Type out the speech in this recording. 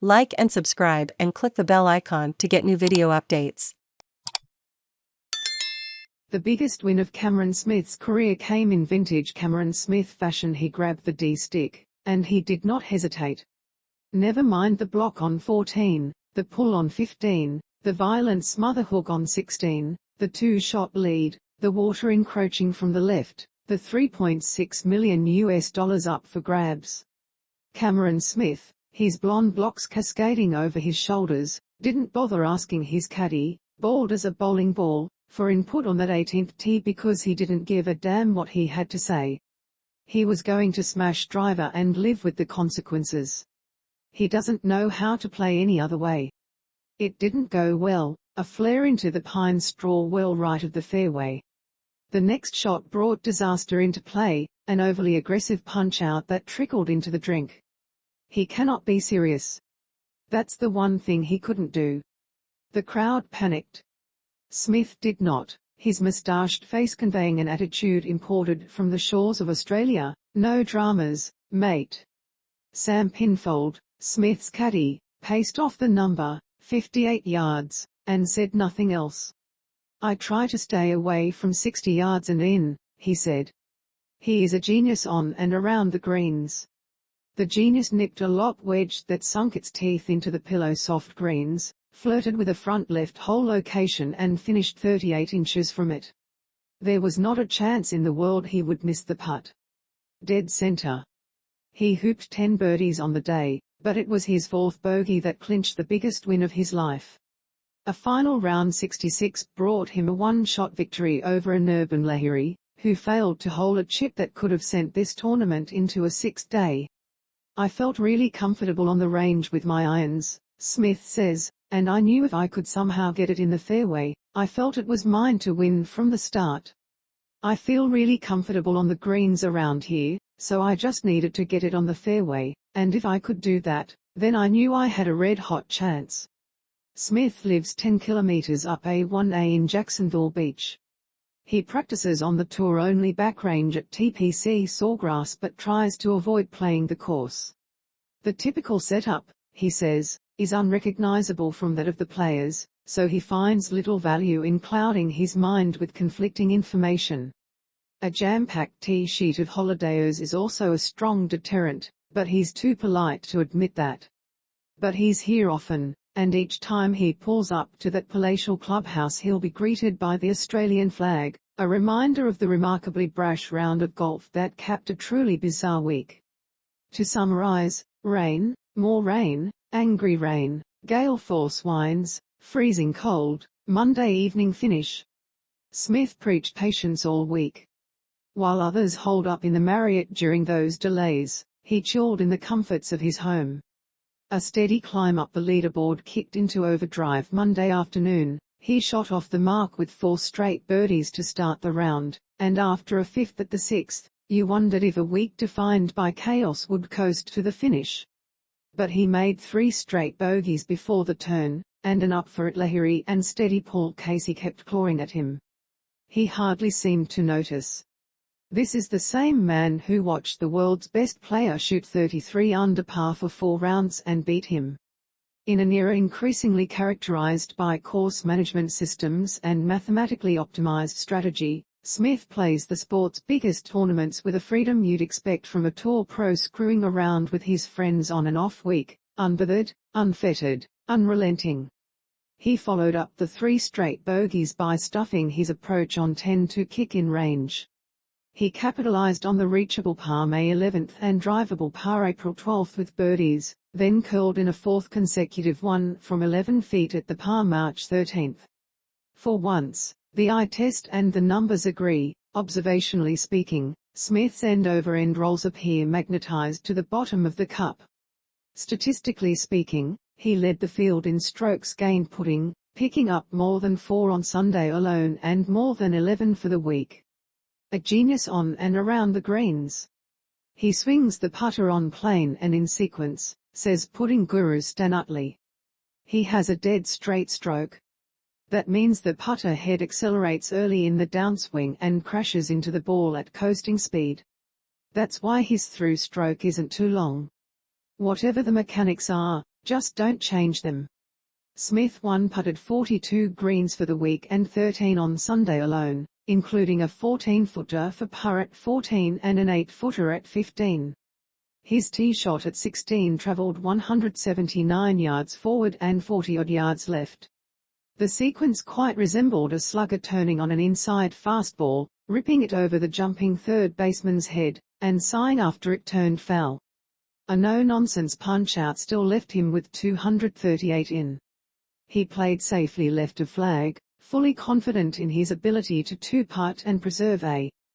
Like and subscribe and click the bell icon to get new video updates. The biggest win of Cameron Smith's career came in vintage Cameron Smith fashion. He grabbed the D-stick, and he did not hesitate. Never mind the block on 14, the pull on 15, the violent smother hook on 16, the two-shot lead, the water encroaching from the left, the $3.6 million up for grabs. Cameron Smith, his blonde locks cascading over his shoulders, didn't bother asking his caddie, bald as a bowling ball, for input on that 18th tee because he didn't give a damn what he had to say. He was going to smash driver and live with the consequences. He doesn't know how to play any other way. It didn't go well, a flare into the pine straw well right of the fairway. The next shot brought disaster into play, an overly aggressive punch-out that trickled into the drink. He cannot be serious. That's the one thing he couldn't do. The crowd panicked. Smith did not, his mustached face conveying an attitude imported from the shores of Australia. No dramas, mate. Sam Pinfold, Smith's caddie, paced off the number, 58 yards, and said nothing else. I try to stay away from 60 yards and in, he said. He is a genius on and around the greens. The genius nipped a lob wedge that sunk its teeth into the pillow soft greens, flirted with a front left hole location and finished 38 inches from it. There was not a chance in the world he would miss the putt. Dead center. He hooped 10 birdies on the day, but it was his fourth bogey that clinched the biggest win of his life. A final round 66 brought him a one-shot victory over Anirban Lahiri, who failed to hole a chip that could have sent this tournament into a sixth day. I felt really comfortable on the range with my irons, Smith says, and I knew if I could somehow get it in the fairway, I felt it was mine to win from the start. I feel really comfortable on the greens around here, so I just needed to get it on the fairway, and if I could do that, then I knew I had a red-hot chance. Smith lives 10 kilometres up A1A in Jacksonville Beach. He practices on the tour-only back range at TPC Sawgrass but tries to avoid playing the course. The typical setup, he says, is unrecognisable from that of the players, so he finds little value in clouding his mind with conflicting information. A jam-packed tee sheet of holidayers is also a strong deterrent, but he's too polite to admit that. But he's here often, and each time he pulls up to that palatial clubhouse he'll be greeted by the Australian flag, a reminder of the remarkably brash round of golf that capped a truly bizarre week. To summarise, rain, more rain, angry rain, gale force winds, freezing cold, Monday evening finish. Smith preached patience all week. While others holed up in the Marriott during those delays, he chilled in the comforts of his home. A steady climb up the leaderboard kicked into overdrive Monday afternoon. He shot off the mark with 4 straight birdies to start the round, and after a fifth at the 6th, you wondered if a week defined by chaos would coast to the finish. But he made 3 straight bogeys before the turn, and an up for at Lahiri and steady Paul Casey kept clawing at him. He hardly seemed to notice. This is the same man who watched the world's best player shoot 33 under par for 4 rounds and beat him. In an era increasingly characterized by course management systems and mathematically optimized strategy, Smith plays the sport's biggest tournaments with a freedom you'd expect from a tour pro screwing around with his friends on an off week, unbothered, unfettered, unrelenting. He followed up the 3 straight bogeys by stuffing his approach on 10 to kick in range. He capitalized on the reachable par May 11th and drivable par April 12th with birdies, then curled in a 4th consecutive one from 11 feet at the par March 13th. For once, the eye test and the numbers agree. Observationally speaking, Smith's end-over-end rolls appear magnetized to the bottom of the cup. Statistically speaking, he led the field in strokes gained putting, picking up more than 4 on Sunday alone and more than 11 for the week. A genius on and around the greens. He swings the putter on plane and in sequence, says putting guru Stan Utley. He has a dead straight stroke. That means the putter head accelerates early in the downswing and crashes into the ball at coasting speed. That's why his through stroke isn't too long. Whatever the mechanics are, just don't change them. Smith putted 42 greens for the week and 13 on Sunday alone, including a 14-footer for par at 14 and an 8-footer at 15. His tee shot at 16 travelled 179 yards forward and 40-odd yards left. The sequence quite resembled a slugger turning on an inside fastball, ripping it over the jumping third baseman's head, and sighing after it turned foul. A no-nonsense punch-out still left him with 238 in. He played safely left of flag, fully confident in his ability to two-putt and preserve a